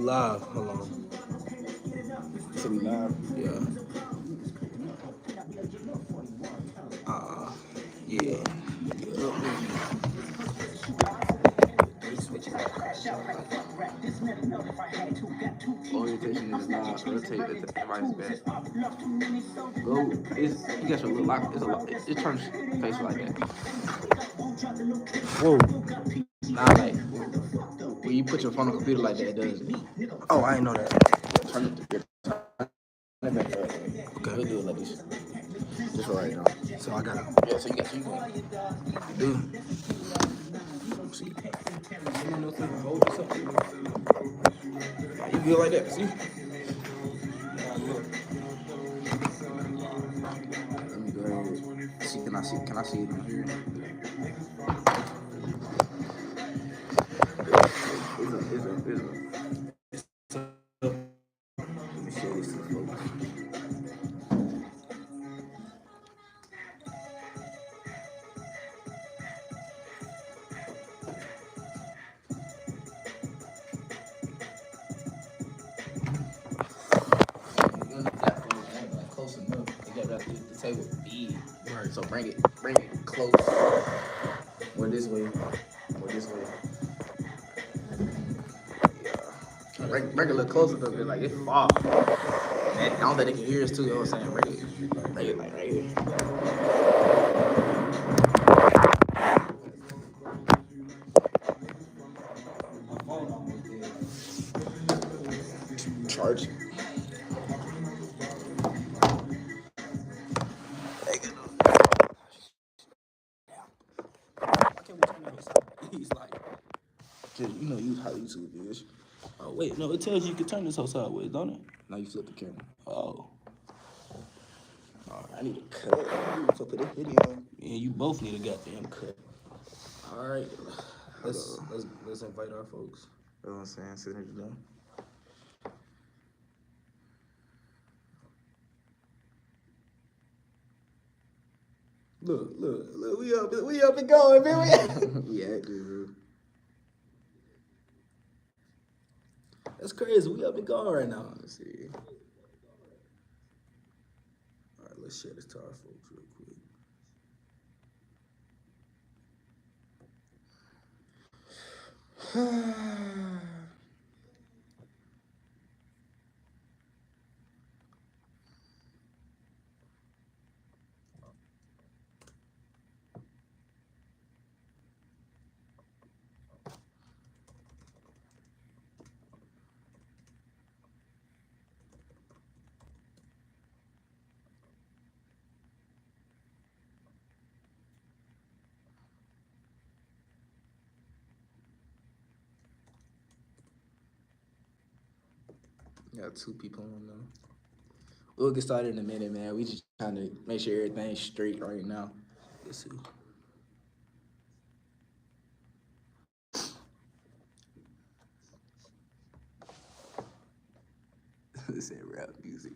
Live, hold on. So we live. Yeah. Uh, yeah. Orientation is live. Rotate the device back. Go. You got your little lock. It's a lock. It turns face like that. Whoa. Nah, like when you put your phone on the computer like that, it does it. Oh, I ain't know that. Turn it. Turn it back up. We'll do Okay. it like this. Just for right now. So I gotta Yeah. So you got you going. do. See. Hold this up. You good like that? See? Let me go ahead. See, can I see? Can I see it in here? It's a. Let me show this to the folks. Close enough. They got the table big. Right. So bring it close. More this way. More this way. Yeah. Bring it a little closer though, cause like it's far. And I don't think they can hear us too. You know what I'm saying? Bring it like right here. Charge. He's like, Just use how YouTube is. oh wait, no, it tells you can turn this whole sideways, don't it? Now you flip the camera. Oh, I need a cut. So put this video. yeah, you both need a goddamn cut. All right, let's Hello. let's invite our folks. You know what I'm saying? Sitting it down. Look, we up and going, man. We active, bro. That's crazy. We up and going right now. Let's see. All right, let's share this to our folks real quick. Got two people on now. We'll get started in a minute, man. We just trying to make sure everything's straight right now. Let's see. This ain't rap music.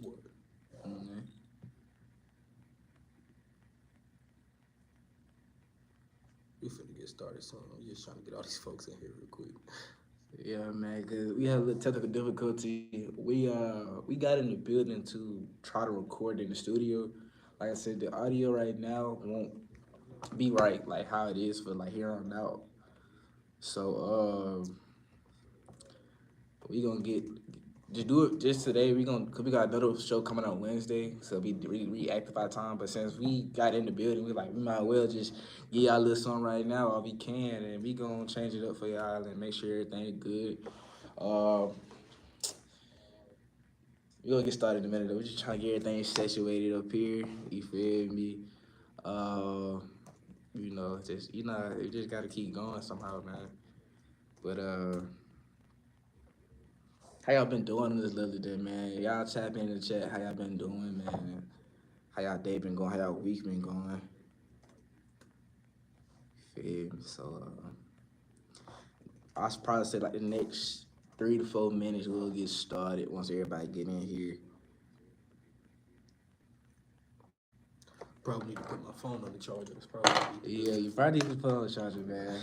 What? Mm-hmm. We finna get started soon. I'm just trying to get all these folks in here real quick. Yeah, man, cause we had a little technical difficulty. We got in the building to try to record in the studio. Like I said, the audio right now won't be right like how it is for like here on out. So we gonna just do it just today. Cause we got another show coming on Wednesday, so we reactive our time. But since we got in the building, we might as well just give y'all a little something right now all we can, and we gonna change it up for y'all and make sure everything good. We gonna get started in a minute though. We're just trying to get everything situated up here. You feel me? Uh, we just gotta keep going somehow, man. But how y'all been doing this little day, man? Y'all tap in the chat. How y'all been doing, man? How y'all day been going? How y'all week been going? Feel me? So I'll probably say like the next 3 to 4 minutes we'll get started once everybody get in here. Probably need to put my phone on the charger. That's probably Yeah, you probably need to put on the charger, man.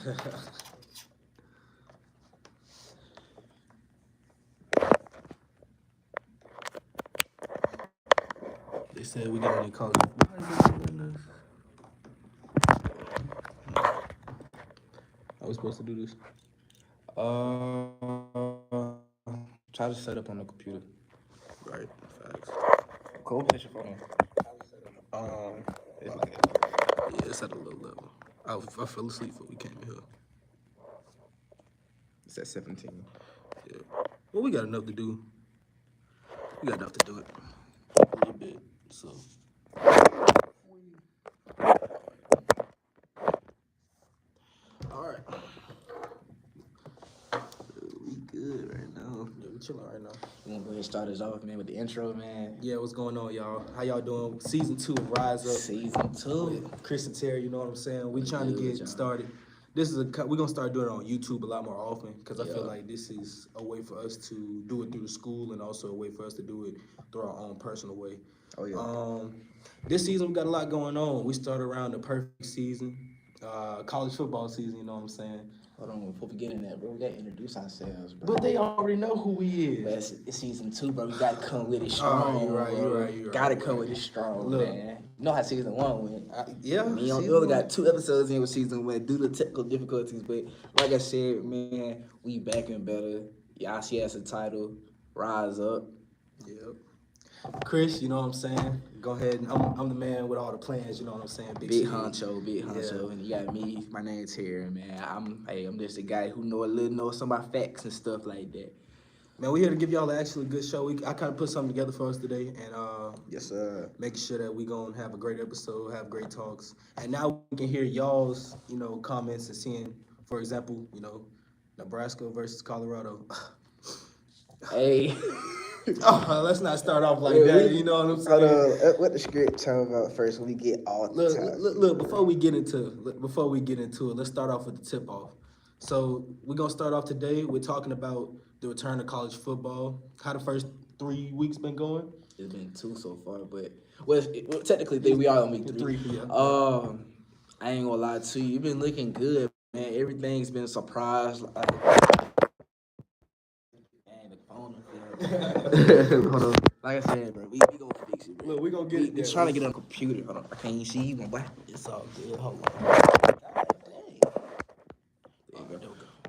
They said we got any college. Are we supposed to do this? Try to set up on the computer. Right. Facts. Cool. Put your phone. It's like, yeah, it's at a low level. I fell asleep before we came in here. It's at 17. Yeah. Well, we got enough to do. We got enough to do it. A little bit. So. All right. We good right now. Yeah, we chilling right now. We gonna go ahead and start us off, man, with the intro, man. Yeah, what's going on, y'all? How y'all doing? Season 2 of Rise Up. Season 2. With Chris and Terry, you know what I'm saying? We trying to Good, get started. We're gonna start doing it on YouTube a lot more often because I feel Yeah. like this is a way for us to do it through the school and also a way for us to do it through our own personal way. Oh, yeah. This season we got a lot going on. We started around the perfect season, college football season. You know what I'm saying? Hold on, before we get in that, bro, we gotta introduce ourselves, bro. But they already know who we is. But it's season 2, bro. We gotta come with it strong. You're right. Gotta come with it strong, Look. man. You know how season 1 went. Yeah. Me and Bill got 2 episodes in with season 1 due to technical difficulties. But like I said, man, we back and better. Y'all see us a title, Rise Up. Yep. Chris, you know what I'm saying? Go ahead. And I'm the man with all the plans, you know what I'm saying? Big honcho. Yeah. And you got me. My name's Terry, man. I'm just a guy who know some about facts and stuff like that. Man, we're here to give y'all actually a good show. I kind of put something together for us today, and yes, sir. Making sure that we gonna have a great episode, have great talks, and now we can hear y'all's, comments and seeing, for example, Nebraska versus Colorado. Hey. Oh, let's not start off like that. You know what I'm saying? What the script talk about first when we get all the time. Look. Before we get into it, let's start off with the tip off. So we're gonna start off today. We're talking about the return of college football. How the first 3 weeks been going? It's been 2 so far, but technically we are on week 3. Yeah. I ain't gonna lie to you. You've been looking good, man. Everything's been a surprise. Hold on. Like I said, bro, we gonna fix it, bro. Look, we gonna get it there. We trying to get on the computer. Hold on. I can't even see you, my boy. It's all good. Hold on. There you go.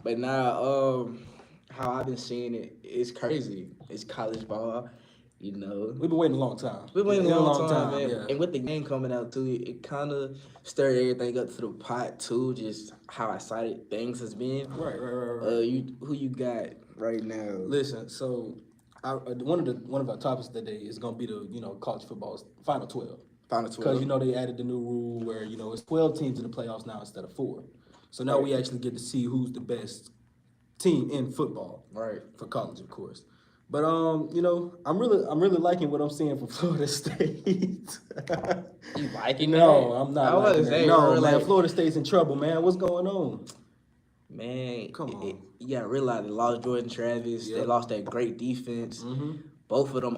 But now, how I've been seeing it, it's crazy. It's college ball, We've been waiting a long time. We've been waiting a long time, man. Yeah. And with the game coming out too, it kind of stirred everything up to the pot too. Just how excited things has been. Right. Who you got right now? Listen, so one of our topics today is gonna be the college football's Final 12. Final 12. Because they added the new rule where it's 12 teams in the playoffs now instead of 4. So now we actually get to see who's the best team in football. Right. For college, of course. But I'm really liking what I'm seeing from Florida State. You liking No, that? I'm not. I was liking saying, that. No, bro, man, like, Florida State's in trouble, man. What's going on? Man, Come on. You gotta realize they lost Jordan Travis. Yep. They lost that great defense. Mm-hmm. Both of them.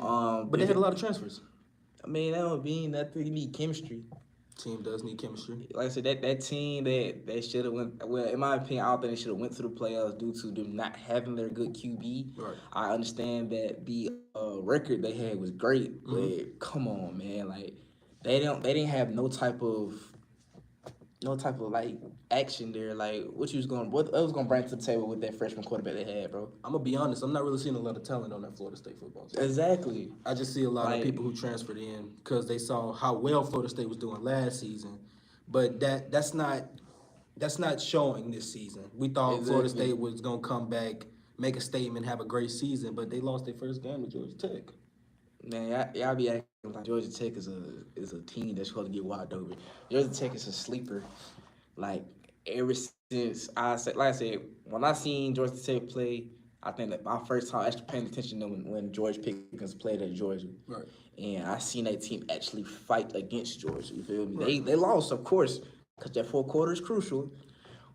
But they had a lot of transfers. I mean, that don't mean nothing. You need chemistry. Team does need chemistry. Like I said, that team that should have went. Well, in my opinion, I don't think they should have went to the playoffs due to them not having their good QB. Right. I understand that the record they had was great, but come on, man, like they didn't have no type of no type of like action there. Like what was gonna bring to the table with that freshman quarterback they had, bro? I'm gonna be honest. I'm not really seeing a lot of talent on that Florida State football team. Exactly. I just see a lot of Like people who transferred in because they saw how well Florida State was doing last season, but that's not showing this season. We thought Florida exactly. State was gonna come back, make a statement, have a great season, but they lost their first game to Georgia Tech. Man, y'all be acting like Georgia Tech is a team that's supposed to get walked over. Georgia Tech is a sleeper. Like ever since like I said, when I seen Georgia Tech play, I think that my first time actually paying attention to when George Pickens played at Georgia, Right. and I seen that team actually fight against Georgia. You feel me? Right. They lost, of course, because that fourth quarter is crucial.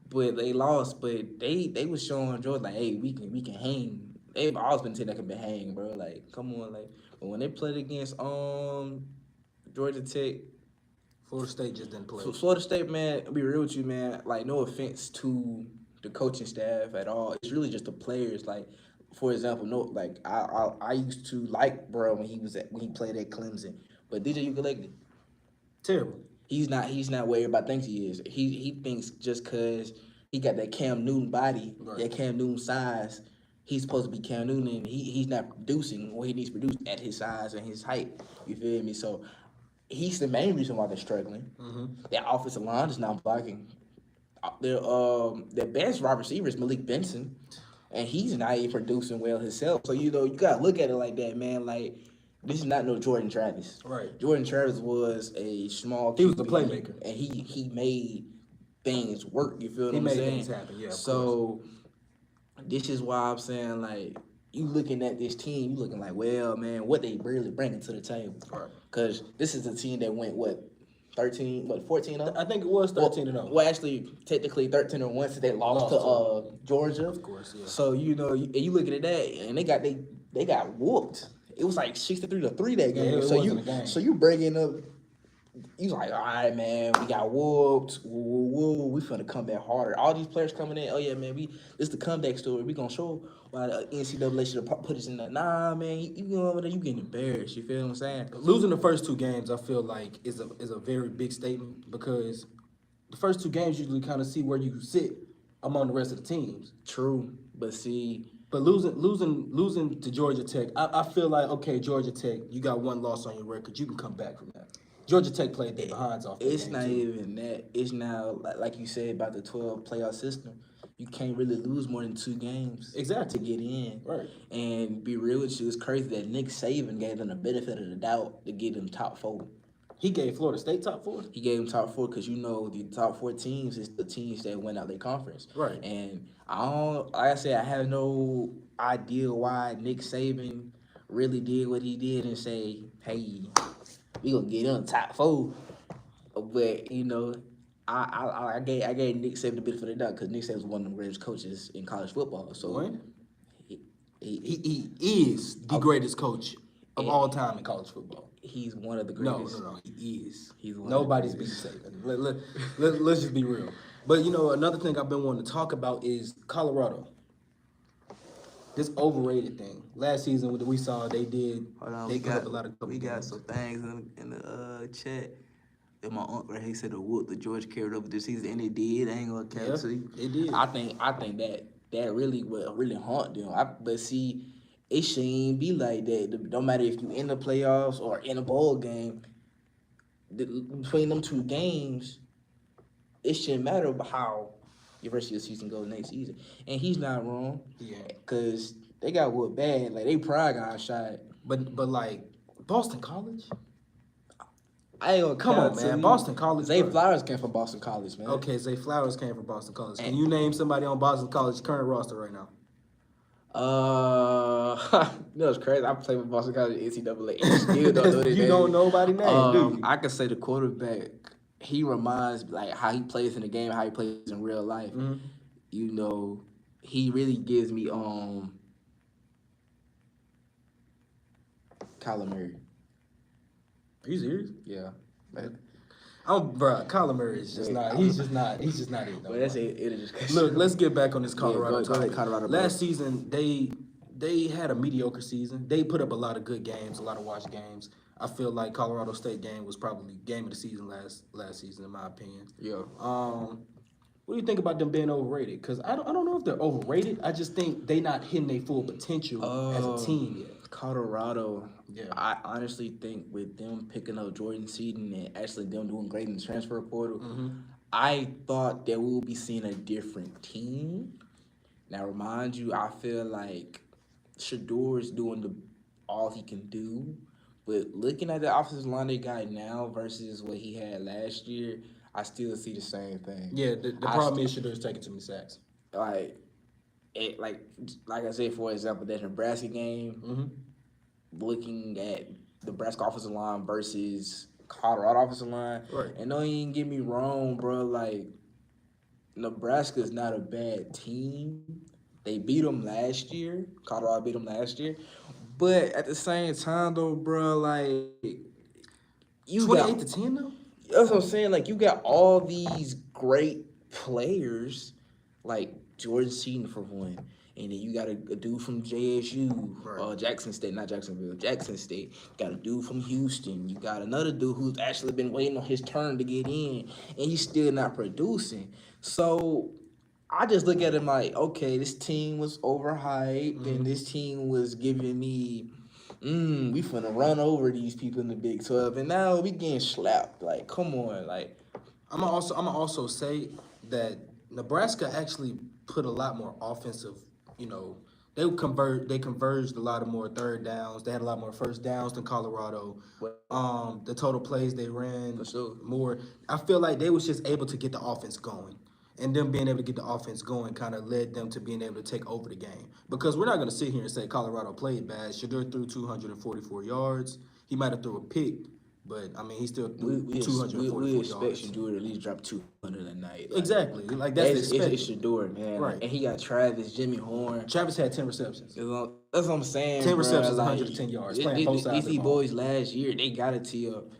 But they lost. But they was showing Georgia like, hey, we can hang. They've always been a team that can be hang, bro. Like, come on, like. But when they played against Georgia Tech, Florida State just didn't play. Florida State, man, I'll be real with you, man. Like, no offense to the coaching staff at all. It's really just the players. Like, for example, no, like I used to like bro when he played at Clemson, but DJ Ugalele, Terrible. he's not where everybody thinks he is. He thinks just cause he got that Cam Newton body, Right. that Cam Newton size, he's supposed to be Cam Newton, and he's not producing what he needs to produce at his size and his height. You feel me? So he's the main reason why they're struggling. Mm-hmm. Their offensive line is not blocking. Their best wide receiver is Malik Benson, and he's not even producing well himself. So you gotta look at it like that, man. Like this is not no Jordan Travis. Right. Jordan Travis was a small. He was the QB, playmaker, and he made things work. You feel what he I'm made saying? things happen. Yeah. So this is why I'm saying like you looking at this team, you looking like, well, man, what they really bringing to the table? Right. Because this is a team that went 14 up? I think it was 13 and 0. Well, actually, technically 13 and 1 since they lost to Georgia. Of course, yeah. So you looking at that, and they got whooped. It was like 63-3 that game. Yeah, so you bringing up. You like, all right, man, we got whooped. Woo, we finna come back harder. All these players coming in, oh yeah, man, this the comeback story. We gonna show why the NCAA should have put us in that. Nah, man, you go over there, you getting embarrassed. You feel what I'm saying? Losing the first two games, I feel like is a very big statement because the first two games usually kind of see where you sit among the rest of the teams. True, but see. But losing to Georgia Tech, I feel like, okay, Georgia Tech, you got one loss on your record. You can come back from that. Georgia Tech played their behinds off. It's not even that. It's now, like you said about the 12 playoff system, you can't really lose more than 2 games exactly to get in. Right. And be real with you, it's crazy that Nick Saban gave them the benefit of the doubt to get them top 4. He gave Florida State top 4? He gave them top 4 because the top 4 teams is the teams that went out their conference. Right. And like I said, I have no idea why Nick Saban really did what he did and say, hey, we gonna get in top 4. But I gave Nick Saban the benefit of the doubt because Nick Saban was one of the greatest coaches in college football. So when? He is the greatest coach of all time in college football. He's one of the greatest. No, he is. He's one Nobody's beating Saban. Let's just be real. But another thing I've been wanting to talk about is Colorado. This overrated thing. Last season, what we saw, they did. Hold on, they got a lot of. We got some things in the chat. And my uncle, he said the whoop the Georgia carried over this season, and it did. I ain't gonna cap to you. It did. I think that really will really haunt them. But see, it shouldn't be like that. No matter if you in the playoffs or in a bowl game, between them 2 games, it shouldn't matter about how your rest of your season goes next season. And he's not wrong. Yeah. Because they got whooped bad. Like, they probably got shot. But like, Boston College? I ain't gonna come on, man. Boston College. Zay Flowers came from Boston College, man. Okay, Zay Flowers came from Boston College. Can you name somebody on Boston College's current roster right now? It's crazy. I played with Boston College NCAA. Still don't know you don't know nobody's name, do you? I can say the quarterback. He reminds like how he plays in the game, how he plays in real life. Mm-hmm. He really gives me Kyler Murray. Are you serious? Yeah. Kyler Murray is just not. He's just not it. Well, that's it. It is just look. Let's get back on this Colorado. Go ahead, Colorado. Last season, they had a mediocre season. They put up a lot of good games, a lot of watch games. I feel like Colorado State game was probably game of the season last season, in my opinion. Yeah. What do you think about them being overrated? Because I don't know if they're overrated. I just think they not hitting their full potential as a team yet. Colorado. Yeah. I honestly think with them picking up Jordan Seaton and actually them doing great in the transfer portal, I thought that we would be seeing a different team. Now, remind you, I feel like Shador is doing all he can do, but looking at the offensive line they got now versus what he had last year, I still see the same thing. Yeah, the problem is Shador's taking too many sacks. Like it, like I said, for example, that Nebraska game, looking at Nebraska offensive line versus Colorado offensive line, Right. and don't even get me wrong, bro. Like Nebraska's not a bad team. They beat them last year. Colorado beat them last year. But at the same time, though, bro, like you 28-10 though. That's what I'm saying. Like you got all these great players, like Jordan Seaton for one, and then you got a dude from JSU, Right. Jackson State, not Jacksonville, Jackson State. You got a dude from Houston. You got another dude who's actually been waiting on his turn to get in, and he's still not producing. So I just look at him like, okay, this team was overhyped, and this team was giving me, we finna run over these people in the Big 12, and now we getting slapped. Like, come on, like. I'm gonna also say that Nebraska actually put a lot more offensive. You know, they converged a lot of more third downs. They had a lot more first downs than Colorado. The total plays they ran For sure. more. I feel like they was just able to get the offense going. And them being able to get the offense going kind of led them to being able to take over the game. Because we're not going to sit here and say Colorado played bad. Shador threw 244 yards. He might have threw a pick, but, I mean, he still threw 244 we yards. expect Shador to at least drop 200 a night. Like, Exactly. Like, that's the expected. It's Shador, man. Right. And he got Travis, Jimmy Horn. Travis had 10 receptions. That's what I'm saying. 10 bro. receptions, Like, 110 yards, playing both sides of the These ball. boys last year, they got it to you.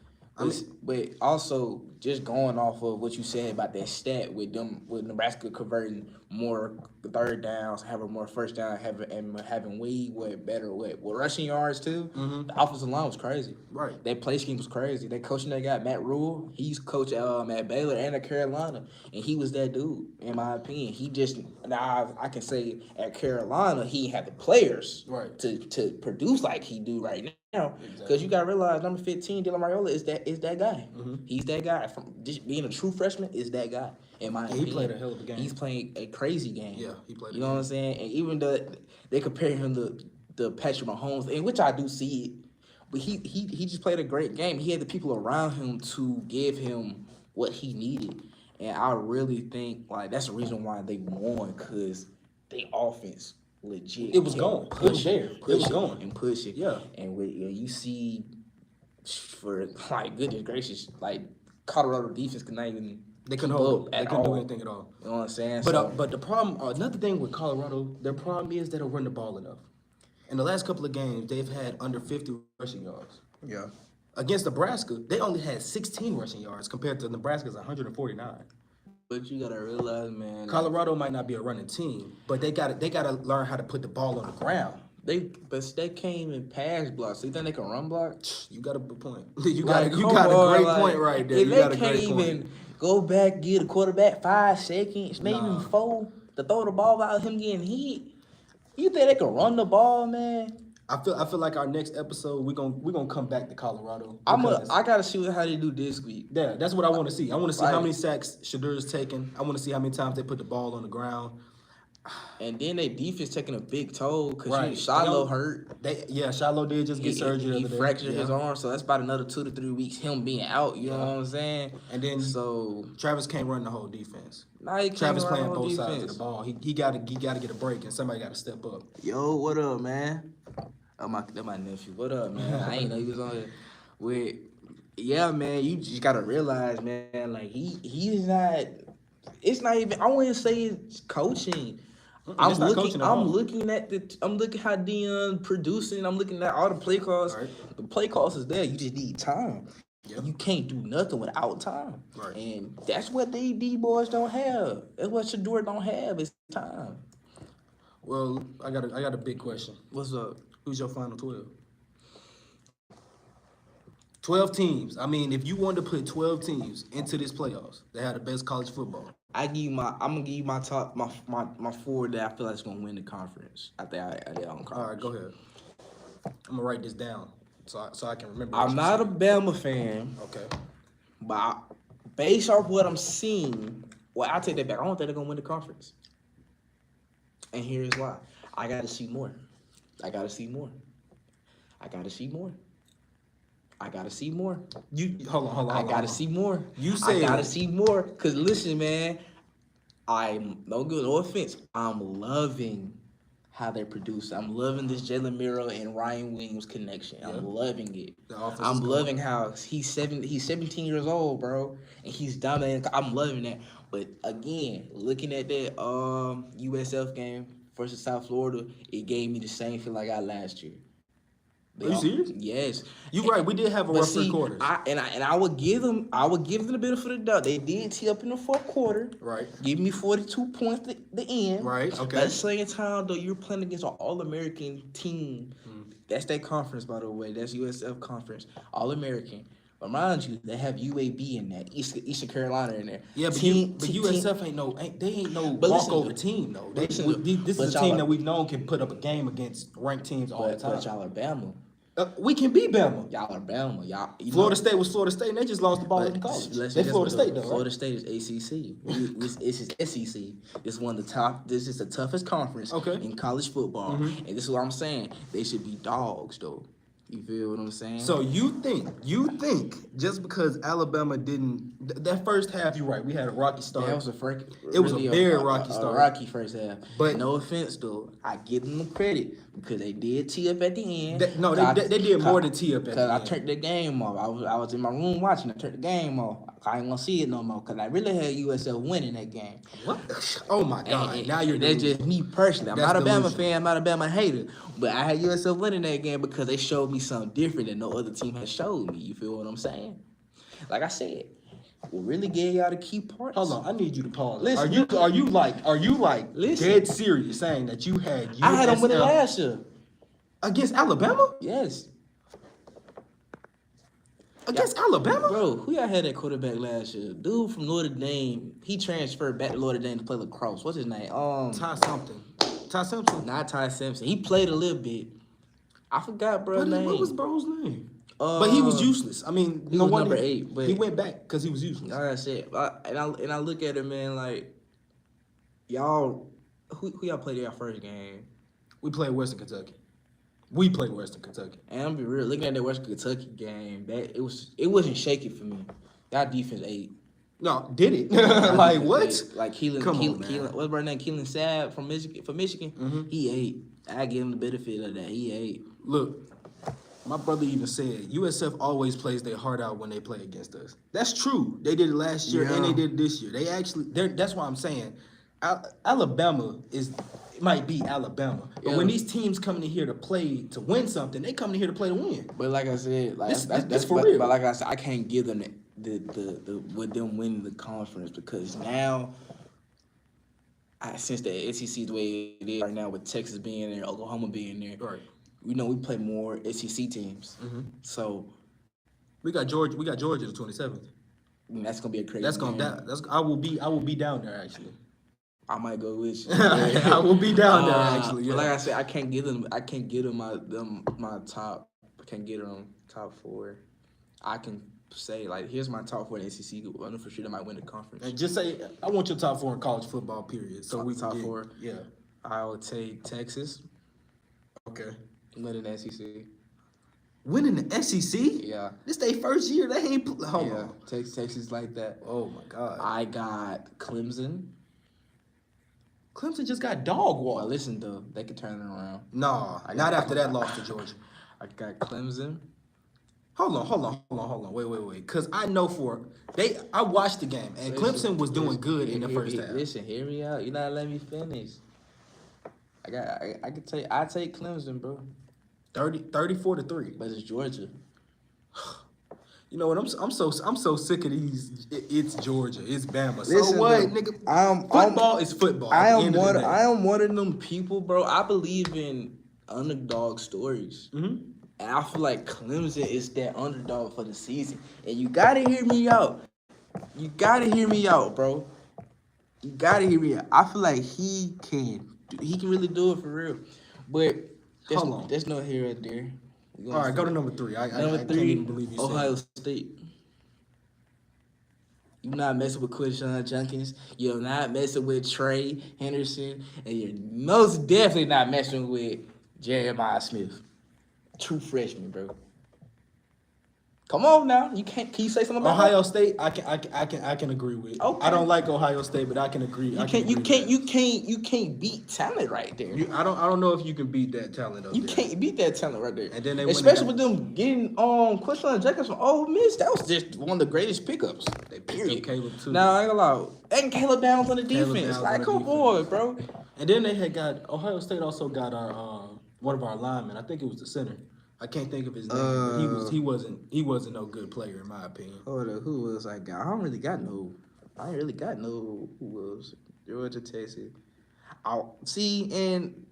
But also, just going off of what you said about that stat with Nebraska converting more third downs, having more first down, having way better rushing yards too. The offensive line was crazy. Right. That play scheme was crazy. That coaching they got, Matt Rule, he's coach at Baylor and at Carolina, and he was that dude in my opinion. He just I can say at Carolina he had the players Right. to produce like he do right now. Because you gotta realize number 15, Dylan Mariola is that guy. He's that guy. From just being a true freshman, is that guy. In my opinion, he played a hell of a game. He's playing a crazy game. Yeah, he played. You know what I'm saying? And even though they compare him to Patrick Mahomes, in which I do see it, but he just played a great game. He had the people around him to give him what he needed, and I really think like that's the reason why they won, because they offense. Legit. It was going. It was there. It was going. And push it. Yeah. And with you see, for like goodness gracious, like Colorado defense could not even. They couldn't hold. They couldn't do anything at all. You know what I'm saying? But the problem, another thing with Colorado, their problem is they don't run the ball enough. In the last couple of games, they've had under 50 rushing yards. Yeah. Against Nebraska, they only had 16 rushing yards compared to Nebraska's 149. But you gotta realize, man. Colorado might not be a running team, but they gotta learn how to put the ball on the ground. They can't even pass block. So you think they can run block? You got a good point. You got a on, great point right there. If You got a they can't great point. even go back, give the quarterback 5 seconds, maybe even 4, to throw the ball without him getting hit, you think they can run the ball, man? I feel like our next episode we're gonna come back to Colorado. I gotta see how they do this week. Yeah, that's what I want to see. I want to see Right. how many sacks Shadur's taken. I want to see how many times they put the ball on the ground. And then they defense taking a big toll because Right. Shiloh hurt. Shiloh did just get surgery. He the other day. fractured his arm, so that's about another 2 to 3 weeks him being out. You know what I'm saying? And then so Travis can't run the whole defense. now he can't Travis run playing on both defense. sides of the ball. He gotta get a break, and somebody gotta step up. Yo, what up, man? Oh my nephew. What up, man? I ain't know he was on here with. Yeah, man. You just gotta realize, man. Like he's not. It's not even. I wouldn't say it's coaching. It's not coaching at all. I'm looking how Dion producing. I'm looking at all the play calls. Right. The play calls is there. You just need time. Yep. You can't do nothing without time. Right. And that's what they D boys don't have. That's what Shador don't have is time. Well, I got a big question. What's up? Who's your final 12? 12 teams. I mean, if you wanted to put 12 teams into this playoffs, they had the best college football. I'm gonna give you my top my four that I feel like is gonna win the conference. I think I their own conference. All right, go ahead. I'm gonna write this down so I can remember. I'm not a Bama fan, Okay. but based off what I'm seeing, well, I take that back. I don't think they're gonna win the conference, and here's why. I gotta see more. I gotta see more. I gotta see more. I gotta see more. You hold on. I gotta see more. You said I gotta see more. Cause listen, man, I'm no good, no offense. I'm loving how they produce. I'm loving this Jalen Miro and Ryan Williams connection. Yeah. I'm loving it. The offense I'm is loving how he's 17 years old, bro, and he's dominating. I'm loving that. But again, looking at that USF game versus South Florida, it gave me the same feel I got last year. Are you serious? Yes. You right. We did have a rough three quarters. I would give them the benefit of the doubt. They did tee up in the fourth quarter. Right. Give me 42 points at the end. Right. Okay. At the same time, though, you're playing against an All-American team. That's their conference, by the way. That's USF conference, All-American. But mind you, they have UAB in there, Eastern Carolina in there. Yeah, but USF ain't no walkover team though. This is a team that we've known can put up a game against ranked teams all the time. But y'all are Bama. We can beat Bama. Y'all are Bama. Florida State was Florida State, and they just lost the ball in college. They Florida State though. Florida State is ACC. This is SEC. This is one of the top. This is the toughest conference in college football, and this is what I'm saying. They should be dogs though. You feel what I'm saying? So you think just because Alabama didn't that first half, you're right. We had a rocky start. That was It was a very rocky start. A rocky first half. But no offense though, I give them the credit because they did tee up at the end. They did more than tee up at the end. Because I turned the game off. I was in my room watching. I turned the game off. I ain't gonna see it no more because I really had USF winning that game. What? Oh my God! And now you're that's just me personally. I'm not a delusional. Bama fan. I'm not a Bama hater. But I had USF winning that game because they showed me something different that no other team has showed me. You feel what I'm saying? Like I said, we really gave y'all the key parts. Hold on, I need you to pause. Listen, are you like Listen. dead serious saying that you had USF I had them winning last year. against Alabama? Yes. Against Alabama? Bro, who y'all had at quarterback last year? Dude from Notre Dame. He transferred back to Notre Dame to play lacrosse. What's his name? Ty Simpson. Not Ty Simpson. He played a little bit. I forgot, bro. What was bro's name? But he was useless. I mean, he was number 8. But he went back because he was useless. Like I said, and I look at it, man. Like y'all, who y'all played y'all first game? We played Western Kentucky. And I'm be real. Looking at that Western Kentucky game, it wasn't shaky for me. That defense ate. No, did it? Like what? Like Keelan, what's her name? Keelan Sabb from Michigan. He ate. I give him the benefit of that. He ate. Look, my brother even said USF always plays their heart out when they play against us. That's true. They did it last year and they did it this year. That's why I'm saying Alabama might be Alabama. But when these teams coming in here to play to win something, they coming in here to play to win. But like I said, that's for real. But like I said, I can't give them the with them winning the conference because now since the SEC is the way it is right now with Texas being there, Oklahoma being there, right? We know we play more SEC teams. So we got Georgia the 27th. That's gonna be a crazy. I will be down there actually. I might go with you. I will be down there actually. Yeah. But like I said, I can't give them my top. I can't get them top 4. I can say like here's my top 4 in the SEC. I know for sure they might win the conference. And just say I want your top 4 in college football. Period. So we top 4. Yeah. I would take Texas. Okay. Winning the SEC. Winning the SEC? Yeah. This their first year. They ain't. Hold on. Texas like that. Oh my God. I got Clemson. Clemson just got dog walk. Well, listen though, they could turn it around. Nah, not after that loss to Georgia. I got Clemson. Hold on. Wait. Cause I know I watched the game and Clemson was doing good in the first half. Listen, hear me out. You're not letting me finish. I take Clemson, bro. 34-3. But it's Georgia. You know what? I'm so sick of these. It's Georgia. It's Bama. Listen, so what, though, nigga? Football is football. I am one of them people, bro. I believe in underdog stories. And I feel like Clemson is that underdog for the season. And you gotta hear me out. You gotta hear me out, bro. You gotta hear me out. I feel like he can really do it for real. But Hold on. there's no here or there. All right, go to number 3. Number I can't three, even believe you said Ohio it. State. You're not messing with Quinshon Jenkins. You're not messing with Trey Henderson. And you're most definitely not messing with Jeremiah Smith. True freshman, bro. Come on now. Can you say something about Ohio State, I can agree with. Okay. I don't like Ohio State, but I can agree. that? You can't beat talent right there. I don't know if you can beat that talent up You there. can't beat that talent right there. And then they especially with them getting Quinshon Jenkins from Ole Miss. That was just one of the greatest pickups. They picked up Caleb too. Now I ain't gonna lie. And Caleb Downs on the Caleb defense. Downs Like, on the come on, bro. And then they had got Ohio State also got our one of our linemen. I think it was the center. I can't think of his name. But he wasn't no good player in my opinion. Hold up, who was I got? I ain't really got no who was Georgia, Texas. I'll see and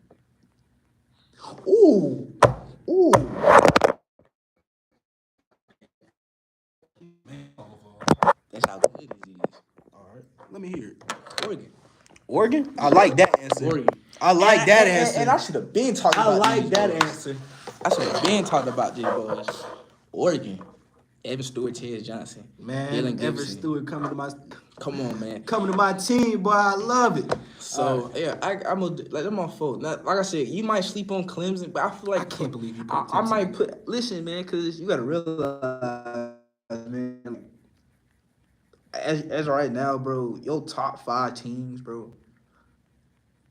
ooh. That's how good it is. All right, let me hear it. Oregon. Oregon? I like that answer. Oregon. I like that answer. And I should have been talking I about like these that boys. answer. I should have been talking about these boys. Oregon. Evan Stewart, Ted Johnson. Man, Dylan Ever Gibson. Stewart coming Come on, man. to my team, boy. I love it. So yeah, I'm on fault. Like I said, you might sleep on Clemson, but I feel like I can't believe you put I Clemson. might put. Listen, man, because you gotta realize, man. As right now, bro, your top 5 teams, bro.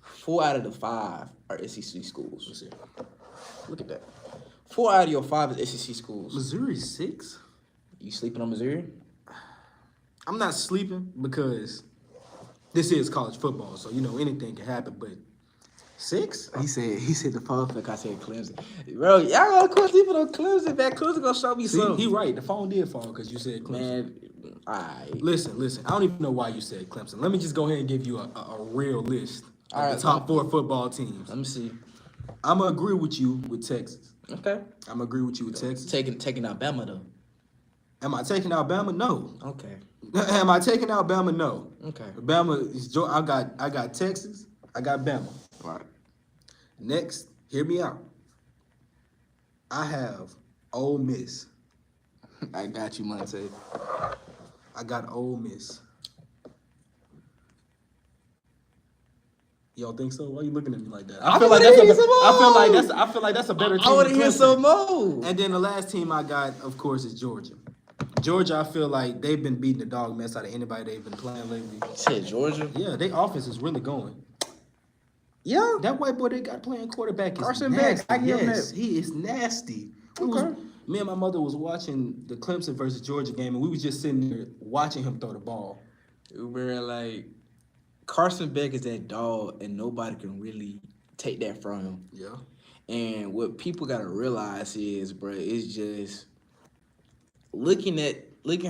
4 out of the 5 are SEC schools. Let's see. Look at that. 4 out of your 5 is SEC schools. Missouri 6. You sleeping on Missouri? I'm not sleeping because this is college football, so anything can happen. But 6? He said the phone flick. I said Clemson, bro. Y'all gonna quit sleeping on Clemson. That Clemson gonna show me See, something. he right. The phone did fall because you said Clemson. Man, alright. Listen. I don't even know why you said Clemson. Let me just go ahead and give you a real list of All right, the top 4 football teams. Let me see. I'm gonna agree with you with Texas. Okay. I'm gonna agree with you with Texas. Taking Alabama though. Am I taking Alabama? No. Okay. Am I taking Alabama? No. Okay. Alabama is. I got Texas. I got Bama. All right. Next, hear me out. I have Ole Miss. I got you, Monte. I got Ole Miss. You don't think so? Why are you looking at me like that? I feel like that's a better team. I want to than hear Clemson. some more. And then the last team I got, of course, is Georgia. Georgia, I feel like they've been beating the dog mess out of anybody they've been playing lately. Said Georgia. Yeah, their offense is really going. Yeah. That white boy they got playing quarterback is Carson nasty. Beck, I give him Yes, that. he is nasty. Okay. Me and my mother was watching the Clemson versus Georgia game, and we was just sitting there watching him throw the ball. We're like, Carson Beck is that dog, and nobody can really take that from him. Yeah. And what people gotta realize is, bro, it's just looking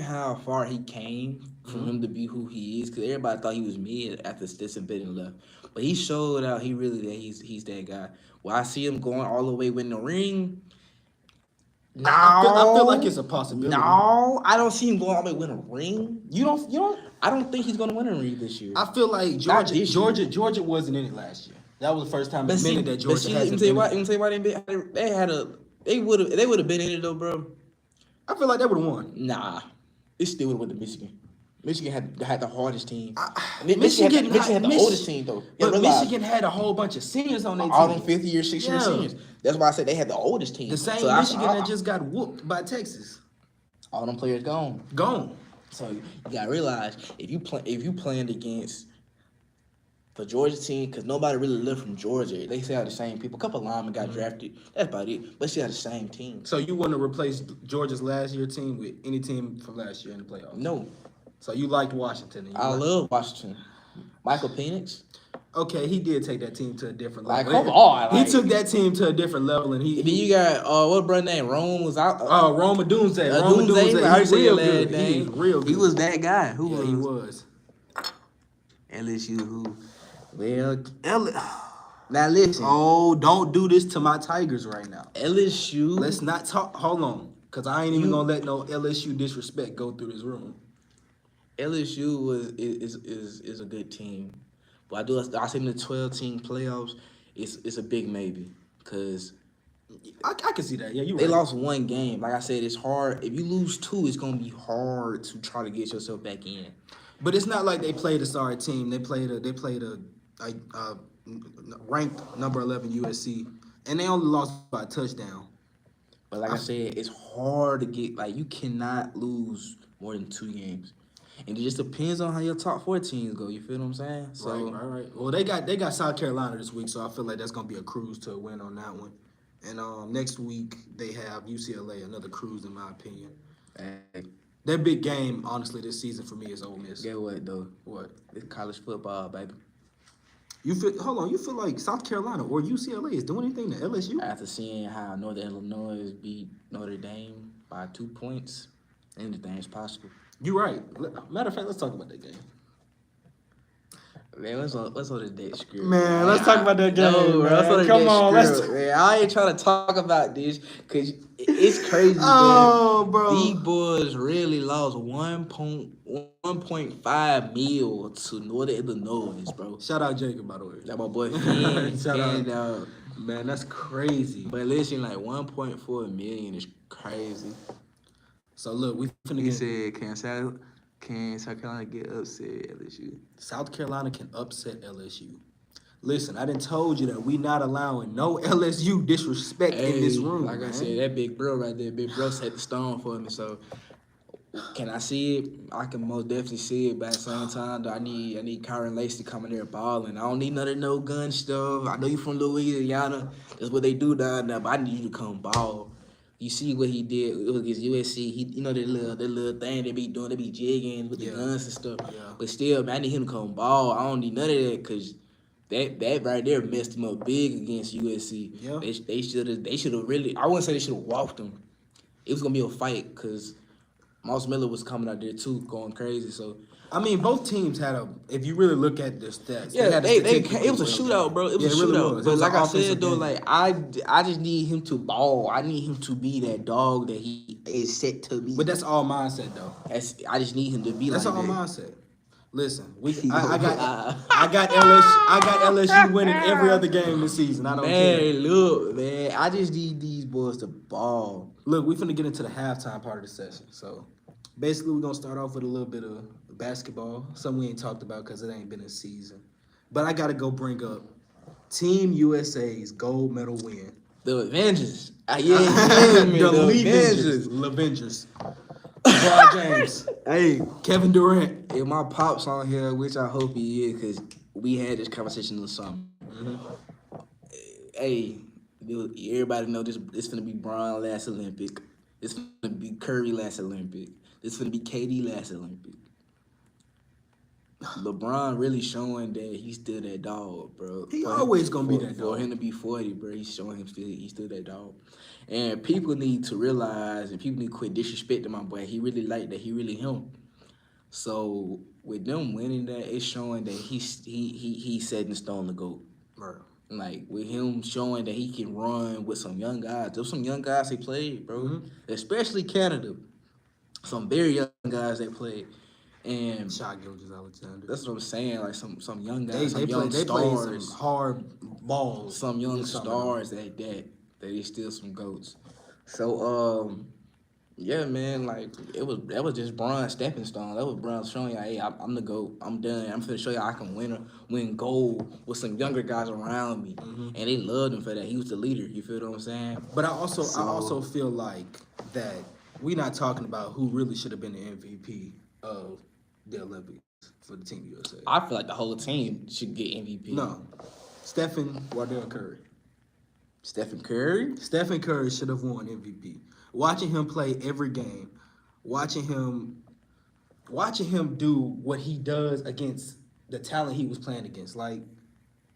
how far he came from him to be who he is. Because everybody thought he was mid after Stetson Bennett left, but he showed out he's that guy. Well, I see him going all the way winning the ring. No, I feel like it's a possibility. No, I don't see him going all the way win a ring. You don't. I don't think he's gonna win a ring this year. I feel like Not this year. Georgia wasn't in it last year. That was the first time in a minute that But Georgia see, hasn't let me been. tell you why they would have been in it though, bro. I feel like they would have won. Nah, it still would have went to Michigan. Michigan had the hardest team. Michigan had the oldest team though. You But realize, Michigan had a whole bunch of seniors on their team. all them 5th year, 6th year Yeah. seniors. That's why I said they had the oldest team. The same So Michigan that just got whooped by Texas. all them players gone. Gone. So you gotta realize if you playing against the Georgia team, because nobody really lived from Georgia. They still have the same people. A couple of linemen got drafted. That's about it. But still have the same team. So you want to replace Georgia's last year team with any team from last year in the playoffs? No, So you liked Washington. And you I liked- love Washington. Michael Penix. Okay, he did take that team to a different Like, level. come on, He like- took that team to a different level, and Then you got what brother name? Rome was out. Roma Doomsday. Roma Doomsday. How you He's say your real last good. He name? is real good. He was that guy. Who Yeah, was? he was. LSU. Who? Well, Now listen, Oh, don't do this to my Tigers right now. LSU. Let's not talk. Hold on, cause I ain't even You gonna let no LSU disrespect go through this room. LSU is a good team, but I say in the 12-team playoffs, it's a big maybe because I can see that. Yeah, you're they right. lost one game. Like I said, it's hard. If you lose two, it's gonna be hard to try to get yourself back in. But it's not like they played a sorry team. They played a ranked number 11 USC, and they only lost by a touchdown. But like I said, it's hard to get like you cannot lose more than 2 games. And it just depends on how your top 14s go. You feel what I'm saying? So Right. Well, they got South Carolina this week, so I feel like that's gonna be a cruise to a win on that one. And next week they have UCLA, another cruise in my opinion. hey, Their big game, honestly, this season for me is Ole Miss. get what though? What It's college football, baby. you feel? Hold on, you feel like South Carolina or UCLA is doing anything to LSU? After seeing how Northern Illinois beat Notre Dame by 2 points, anything is possible. You're right. Matter of fact, let's talk about that game. Man, let's on the deck script. Man, let's talk about that game, No, bro, let's man. on the Come deck on, script, man. I ain't trying to talk about this because it's crazy. Oh, man. bro. These boys really lost 1.5 mil to Northern Illinois, bro. Shout out Jacob, by the way. That my boy Finn. Shout out. Out. Man, that's crazy. But listen, like 1.4 million is crazy. So look, we finna He get said, can South Carolina get upset LSU? South Carolina can upset LSU. Listen, I done told you that we not allowing no LSU disrespect in this room. Like man. I said, that big bro right there, big bro set the stone for me. So can I see it? I can most definitely see it. But at the same time, though, I need Kyron Lacey coming there balling. I don't need none of no gun stuff. I know you from Louisiana. That's what they do down there. But I need you to come ball. You see what he did against USC. He, you know, that little thing they be doing. They be jigging with the guns and stuff. Yeah. But still, man, I need him to come ball. I don't need none of that because that right there messed him up big against USC. Yeah. They should have really. I wouldn't say they should have walked him. It was gonna be a fight because Moss Miller was coming out there too, going crazy. So I mean, both teams had a. If you really look at the stats, yeah, had it was a shootout, bro. It was a really shootout. was. But like I offensive said though, game. like I just need him to ball. I need him to be that dog that he is set to be. But that's all mindset, though. I just need him to be That's like all that. mindset. Listen, I got LSU winning every other game this season. I don't care. Man, look, man, I just need these boys to ball. Look, we finna get into the halftime part of the session. So basically, we're gonna start off with a little bit of basketball, something we ain't talked about because it ain't been a season. But I gotta go bring up Team USA's gold medal win. The Avengers. The Avengers. Avengers. LeBron James. Hey, Kevin Durant. if my pops on here, which I hope he is, because we had this conversation in the summer. Hey, dude, everybody know this finna be Bron last Olympic. This finna be Curry last Olympic. This finna be KD last Olympic. LeBron really showing that he's still that dog, bro. He always gonna be that dog. For him to be 40, bro, he's showing he's still that dog. And people need to realize, and people need to quit disrespecting my boy. He really like that. He really him. So with them winning that, it's showing that he's setting the stone to go. Right. Like with him showing that he can run with some young guys. There's some young guys they played, bro. Especially Canada. Some very young guys they played. And Shot Gilgeous-Alexander. that's what I'm saying. Like some young guys, They young played stars, some hard balls. some young in some of them. stars that they still some goats. So yeah, man, like that was just Bron's stepping stone. That was Bron showing you, hey, I'm the GOAT. I'm done. I'm finna show you I can win gold with some younger guys around me, and they loved him for that. He was the leader. You feel what I'm saying? But I also feel like that we're not talking about who really should have been the MVP of the Olympics for the Team USA. I feel like the whole team should get MVP. No, Stephen Wardell Curry. Stephen Curry. Stephen Curry should have won MVP. Watching him play every game, watching him do what he does against the talent he was playing against. Like,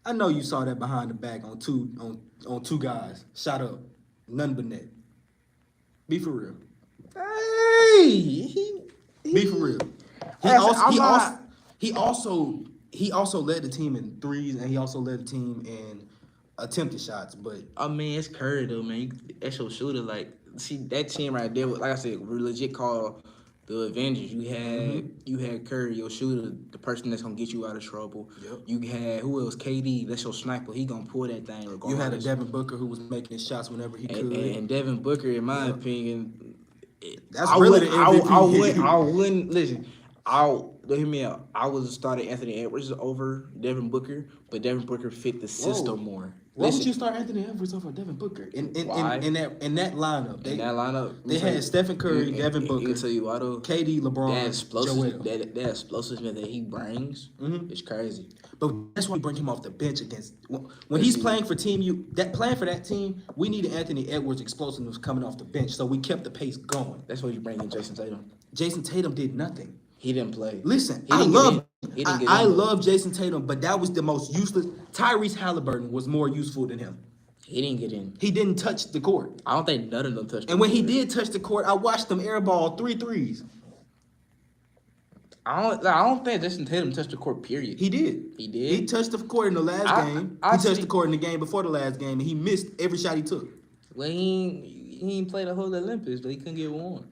I know you saw that behind the back on two guys. Shot up. None but net. Be for real. Hey, Be for real. He also led the team in threes, and he also led the team in attempted shots, but I mean, it's Curry though, man. That's your shooter. Like, see that team right there. Like I said, we legit call the Avengers. You had Curry, your shooter, the person that's gonna get you out of trouble. yep. You had who else? KD. That's your sniper. He gonna pull that thing You had a regardless. Devin Booker who was making his shots whenever he And, could. and Devin Booker, in my Yep. opinion, That's really the MVP. I wouldn't listen. Hear me out. I would have started Anthony Edwards over Devin Booker, but Devin Booker fit the system more. Why would you start Anthony Edwards over Devin Booker in that lineup? In that lineup, They had Stephen Curry, Devin Booker, I tell you why though, KD, LeBron, Joel. that explosiveness that he brings is crazy. But that's why we bring him off the bench against when he's playing for playing for that team. We needed Anthony Edwards' explosiveness coming off the bench, so we kept the pace going. That's why you bring in Jason Tatum. Jason Tatum did nothing. He didn't play. Listen, I love Jason Tatum, but that was the most useless. Tyrese Halliburton was more useful than him. He didn't get in. He didn't touch the court. I don't think none of them touched. And when he did touch the court, I watched him airball 3 threes. I don't think Jason Tatum touched the court. Period. He did. He did. He touched the court in the last game. He touched the court in the game before the last game, and he missed every shot he took. Well, he ain't played the whole Olympics, but he couldn't get one.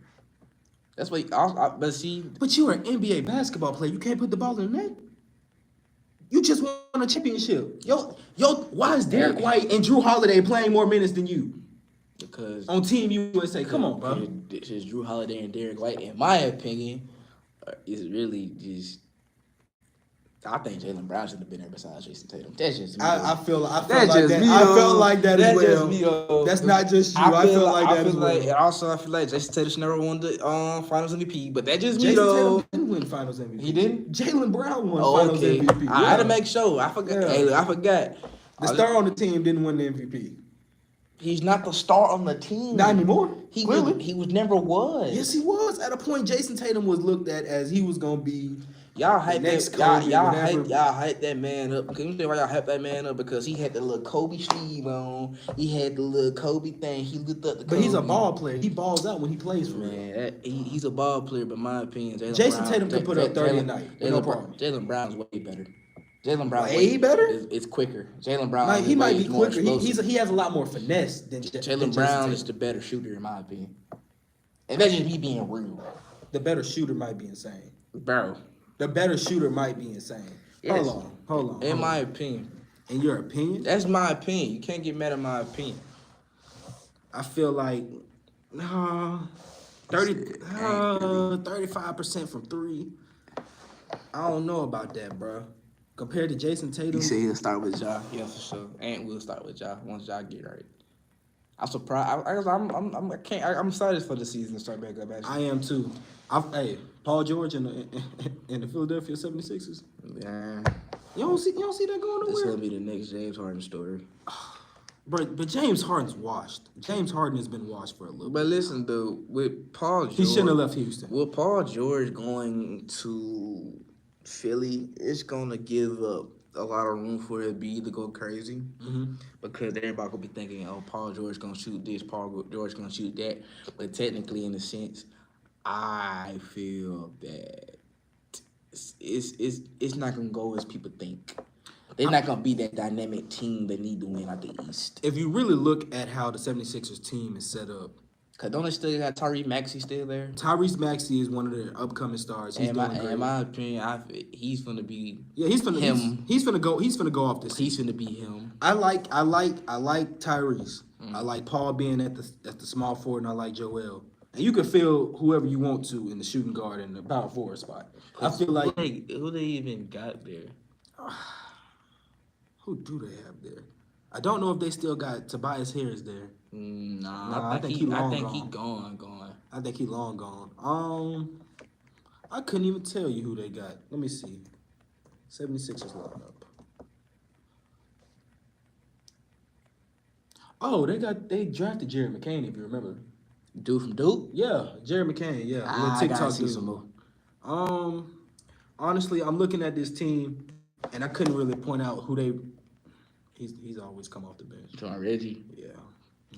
That's what. But see. But you're an NBA basketball player. You can't put the ball in the net. You just won a championship. Why is Derek White and Drew Holiday playing more minutes than you? Because on Team USA, come on, bro. This is Drew Holiday and Derek White, in my opinion, is really just. I think Jaylen Brown should have been there besides Jason Tatum. That's just me. I feel like that. I felt like that as well. Just me, that's not just you. I feel like that as well. And also, I feel like Jason Tatum should never won the Finals MVP. But that just me, Jason though. Tatum didn't win Finals MVP. He didn't? Jaylen Brown won Finals MVP. I had to make sure. I forgot. Yeah. Hey, I forgot. The star on the team didn't win the MVP. He's not the star on the team. Not anymore. He was never was. Yes, he was. At a point, Jason Tatum was looked at as he was gonna be. Y'all hype that man up. Can you say why y'all hype that man up? Because he had the little Kobe sleeve on. He had the little Kobe thing. He looked up the Kobe. But he's a ball player. He balls out when he plays for man. He's a ball player, but in my opinion, Jason Tatum can put up 30 a night. No problem. Jaylen Brown's way better. Jaylen Brown way better? It's quicker. Jaylen Brown he might be quicker. He has a lot more finesse than Jaylen Brown is the better shooter in my opinion. And that's just me being real. The better shooter might be insane. Bro. The better shooter might be insane. Yes. Hold on. In my opinion. In your opinion? That's my opinion. You can't get mad at my opinion. I feel like 35% from 3. I don't know about that, bro. Compared to Jason Tatum. You say he'll start with Ja. Yeah, for sure. And we'll start with Ja once Ja get right. I'm surprised. I'm excited for the season to start back up. Actually. I am too. Paul George in the Philadelphia 76ers. Yeah. You don't see that going nowhere? This will be the next James Harden story. But James Harden's washed. James Harden has been washed for a little bit. But listen, though, with Paul George... He shouldn't have left Houston. With Paul George going to Philly, it's going to give up a lot of room for Embiid to go crazy. Because everybody will be thinking, oh, Paul George going to shoot this, Paul George going to shoot that. But technically, in a sense, I feel that it's not going to go as people think. They're not going to be that dynamic team they need to win out the East. If you really look at how the 76ers team is set up. Because don't they still got Tyrese Maxey still there? Tyrese Maxey is one of their upcoming stars. He's doing great. In my opinion, he's going to be he's going to He's going to go off this season. He's going to be him. I like Tyrese. I like Paul being at the small forward, and I like Joel. And you can feel whoever you want to in the shooting guard and the power forward spot. I feel like who they even got there? Who do they have there? I don't know if they still got Tobias Harris there. Nah, I think he gone. I think he long gone. I couldn't even tell you who they got. Let me see. 76ers lineup. Oh, they drafted Jerry McCain, if you remember. Dude from Duke? Yeah, Jerry McCain, yeah. I gotta see some more. Honestly, I'm looking at this team, and I couldn't really point out who they. He's always come off the bench. John Reggie. Yeah.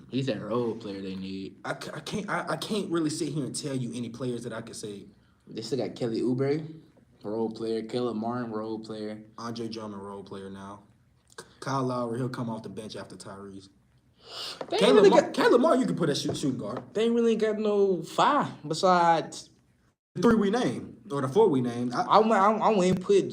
He's that role player they need. I can't really sit here and tell you any players that I could say. They still got Kelly Oubre, role player. Caleb Martin, role player. Andre Drummond, role player now. Kyle Lowry, he'll come off the bench after Tyrese. They ain't really got. Caleb Martin, you can put that shooting guard. They ain't really got no 5 besides. The 3 we named or the 4 we named. I wouldn't put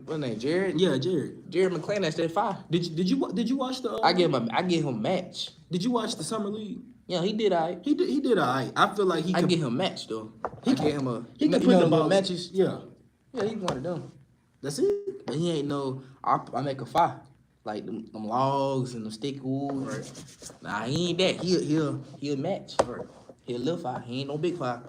what name Jared. Yeah, Jared. Jared McClain. That's that 5. Did you watch the? I give him a match. Did you watch the summer league? Yeah, he did. He did all right. I feel like I give him a match though. He get him a. He can you put know the them ball matches. Yeah, Yeah, he one of them. that's it. But he ain't no. I make a 5. Like them logs and the stick wood. Right. Nah, he ain't that. He'll match. Right. He a little 5. He ain't no big 5.